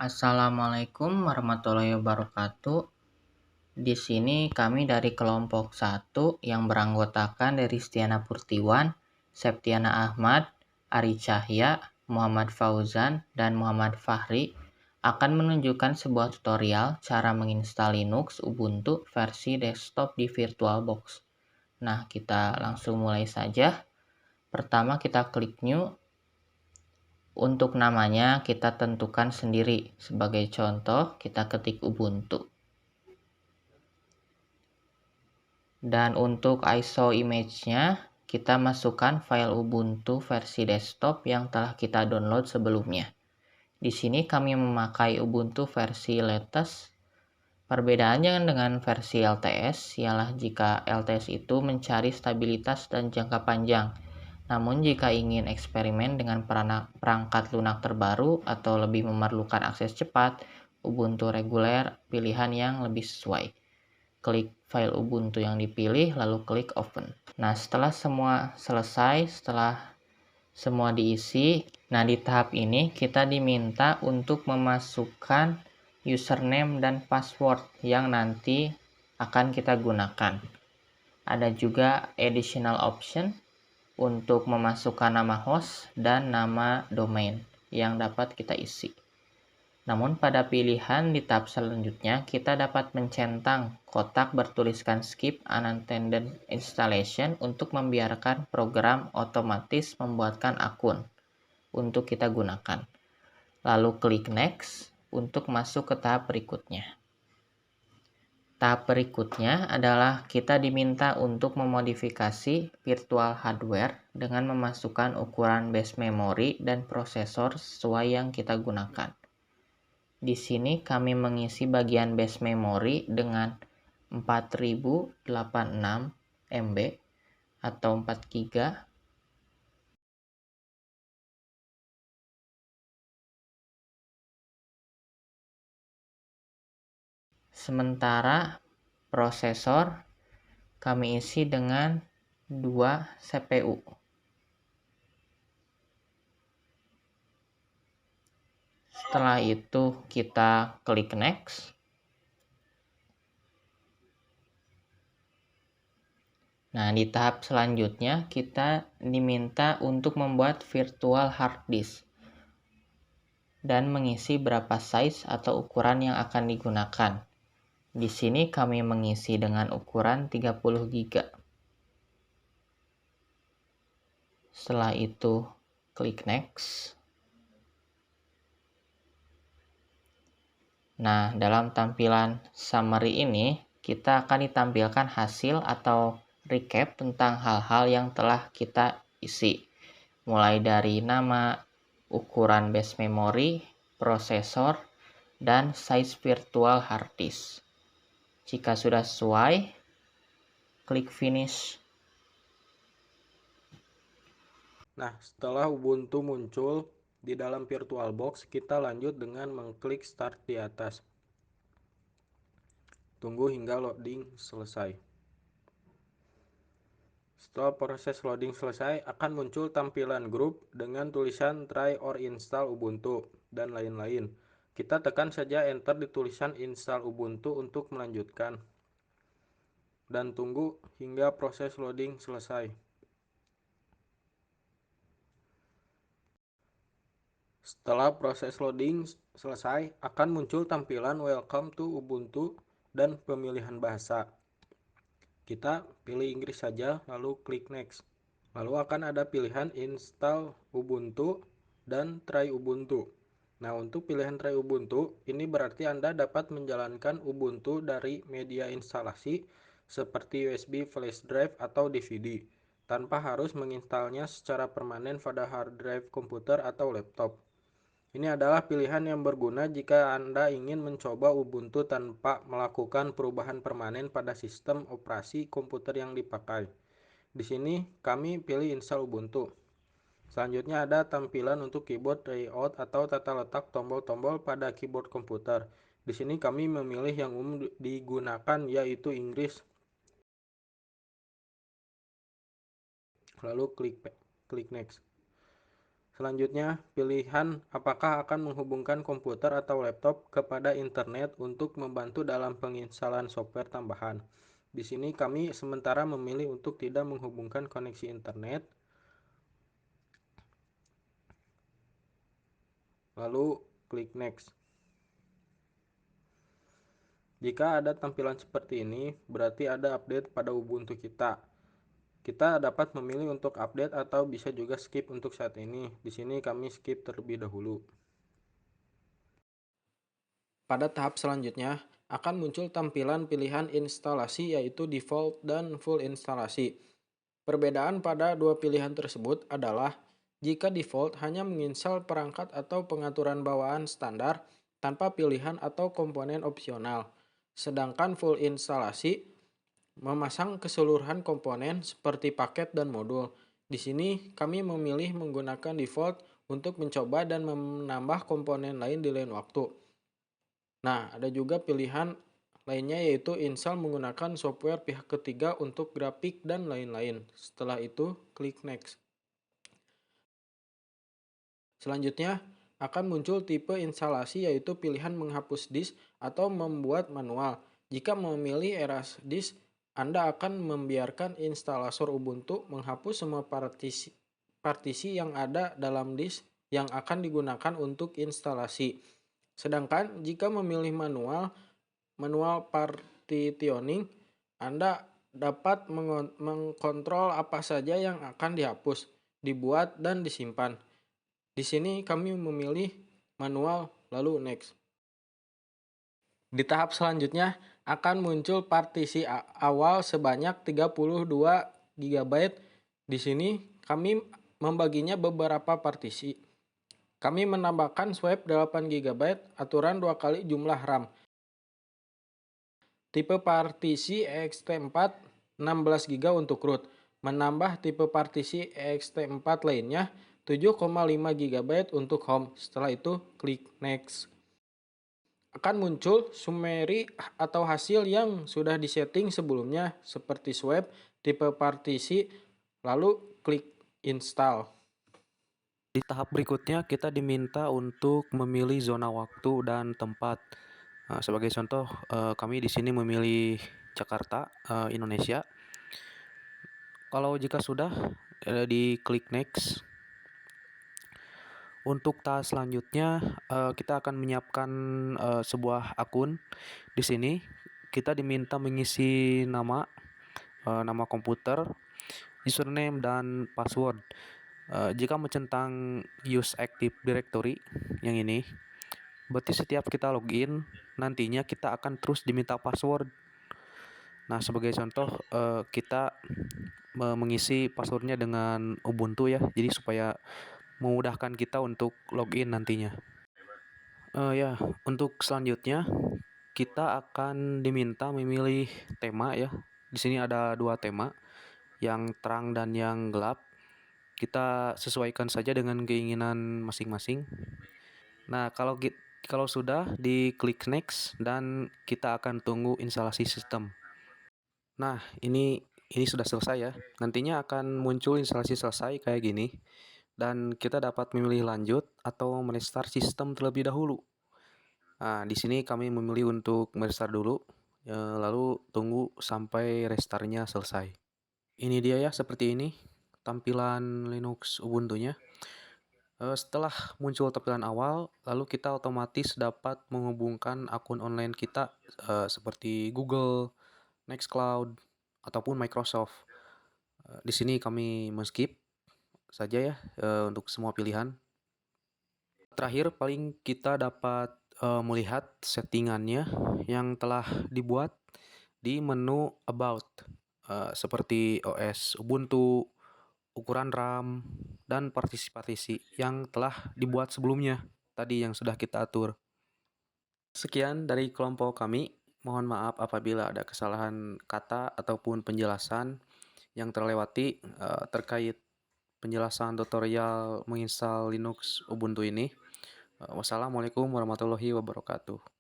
Assalamualaikum warahmatullahi wabarakatuh. Di sini kami dari kelompok 1 yang beranggotakan dari Stiana Purtiwan, Septiana Ahmad, Ari Cahya, Muhammad Fauzan, dan Muhammad Fahri akan menunjukkan sebuah tutorial cara menginstal Linux Ubuntu versi desktop di VirtualBox. Nah, kita langsung mulai saja. Pertama kita klik New. Untuk namanya kita tentukan sendiri. Sebagai contoh, kita ketik Ubuntu. Dan untuk ISO image-nya, kita masukkan file Ubuntu versi desktop yang telah kita download sebelumnya. Di sini kami memakai Ubuntu versi latest. Perbedaannya dengan versi LTS ialah jika LTS itu mencari stabilitas dan jangka panjang. Namun jika ingin eksperimen dengan perangkat lunak terbaru atau lebih memerlukan akses cepat, Ubuntu reguler pilihan yang lebih sesuai. Klik file Ubuntu yang dipilih lalu klik open. Nah, setelah semua selesai, setelah semua diisi, nah di tahap ini kita diminta untuk memasukkan username dan password yang nanti akan kita gunakan. Ada juga additional option untuk memasukkan nama host dan nama domain yang dapat kita isi. Namun pada pilihan di tab selanjutnya kita dapat mencentang kotak bertuliskan skip unattended installation untuk membiarkan program otomatis membuatkan akun untuk kita gunakan. Lalu klik next untuk masuk ke tahap berikutnya. Tahap berikutnya adalah kita diminta untuk memodifikasi virtual hardware dengan memasukkan ukuran base memory dan prosesor sesuai yang kita gunakan. Di sini kami mengisi bagian base memory dengan 4086 MB atau 4 GB. Sementara prosesor kami isi dengan 2 CPU. Setelah itu kita klik next. Nah, di tahap selanjutnya kita diminta untuk membuat virtual hard disk dan mengisi berapa size atau ukuran yang akan digunakan. Di sini kami mengisi dengan ukuran 30 GB. Setelah itu klik next. Nah, dalam tampilan summary ini kita akan ditampilkan hasil atau recap tentang hal-hal yang telah kita isi. Mulai dari nama, ukuran base memory, prosesor, dan size virtual hard disk. Jika sudah sesuai, klik finish. Nah, setelah Ubuntu muncul di dalam VirtualBox, kita lanjut dengan mengklik Start di atas. Tunggu hingga loading selesai. Setelah proses loading selesai, akan muncul tampilan grup dengan tulisan Try or Install Ubuntu dan lain-lain. Kita tekan saja Enter di tulisan Install Ubuntu untuk melanjutkan. Dan tunggu hingga proses loading selesai. Setelah proses loading selesai, akan muncul tampilan Welcome to Ubuntu dan pemilihan bahasa. Kita pilih Inggris saja, lalu klik Next. Lalu akan ada pilihan Install Ubuntu dan Try Ubuntu. Nah, untuk pilihan Try Ubuntu, ini berarti Anda dapat menjalankan Ubuntu dari media instalasi seperti USB flash drive atau DVD, tanpa harus menginstalnya secara permanen pada hard drive komputer atau laptop. Ini adalah pilihan yang berguna jika Anda ingin mencoba Ubuntu tanpa melakukan perubahan permanen pada sistem operasi komputer yang dipakai. Di sini kami pilih install Ubuntu. Selanjutnya ada tampilan untuk keyboard layout atau tata letak tombol-tombol pada keyboard komputer. Di sini kami memilih yang umum digunakan yaitu Inggris. Lalu klik next. Selanjutnya, pilihan apakah akan menghubungkan komputer atau laptop kepada internet untuk membantu dalam penginstalan software tambahan. Di sini kami sementara memilih untuk tidak menghubungkan koneksi internet, lalu klik next. Jika ada tampilan seperti ini, berarti ada update pada Ubuntu kita. Kita dapat memilih untuk update atau bisa juga skip untuk saat ini. Di sini kami skip terlebih dahulu. Pada tahap selanjutnya, akan muncul tampilan pilihan instalasi yaitu default dan full instalasi. Perbedaan pada dua pilihan tersebut adalah jika default hanya menginstal perangkat atau pengaturan bawaan standar tanpa pilihan atau komponen opsional. Sedangkan full instalasi memasang keseluruhan komponen seperti paket dan modul. Di sini kami memilih menggunakan default untuk mencoba dan menambah komponen lain di lain waktu. Nah, ada juga pilihan lainnya yaitu install menggunakan software pihak ketiga untuk grafik dan lain-lain. Setelah itu, klik next. Selanjutnya, akan muncul tipe instalasi yaitu pilihan menghapus disk atau membuat manual. Jika memilih erase disk, Anda akan membiarkan instalator Ubuntu menghapus semua partisi yang ada dalam disk yang akan digunakan untuk instalasi. Sedangkan jika memilih manual partitioning, Anda dapat mengkontrol apa saja yang akan dihapus, dibuat, dan disimpan. Di sini kami memilih manual, lalu next. Di tahap selanjutnya akan muncul partisi awal sebanyak 32 GB. Di sini kami membaginya beberapa partisi. Kami menambahkan swap 8 GB, aturan 2 kali jumlah RAM. Tipe partisi ext4 16 GB untuk root. Menambah tipe partisi ext4 lainnya 7,5 GB untuk home. Setelah itu klik next. Akan muncul summary atau hasil yang sudah disetting sebelumnya seperti swap, tipe partisi, lalu klik install. Di tahap berikutnya kita diminta untuk memilih zona waktu dan tempat. Sebagai contoh, kami di sini memilih Jakarta, Indonesia. Kalau jika sudah, diklik next. Untuk tahap selanjutnya, kita akan menyiapkan sebuah akun. Di sini kita diminta mengisi nama, nama komputer, username dan password. Jika mencentang use Active Directory yang ini, berarti setiap kita login, nantinya kita akan terus diminta password. Nah, sebagai contoh, kita mengisi passwordnya dengan Ubuntu ya, jadi supaya memudahkan kita untuk login nantinya. Ya, untuk selanjutnya kita akan diminta memilih tema ya. Di sini ada dua tema, yang terang dan yang gelap. Kita sesuaikan saja dengan keinginan masing-masing. Nah, kalau sudah diklik next dan kita akan tunggu instalasi sistem. Nah, ini sudah selesai ya. Nantinya akan muncul instalasi selesai kayak gini dan kita dapat memilih lanjut atau merestart sistem terlebih dahulu. Nah, di sini kami memilih untuk merestart dulu, lalu tunggu sampai restartnya selesai. Ini dia ya, seperti ini tampilan Linux Ubuntu-nya. Setelah muncul tampilan awal, lalu kita otomatis dapat menghubungkan akun online kita seperti Google, Nextcloud, ataupun Microsoft. Di sini kami skip saja ya untuk semua pilihan. Terakhir, paling kita dapat melihat settingannya yang telah dibuat di menu About, seperti OS Ubuntu, ukuran RAM, dan partisi-partisi yang telah dibuat sebelumnya, tadi yang sudah kita atur. Sekian dari kelompok kami. Mohon maaf apabila ada kesalahan kata ataupun penjelasan yang terlewati terkait penjelasan tutorial menginstal Linux Ubuntu ini. Wassalamualaikum warahmatullahi wabarakatuh.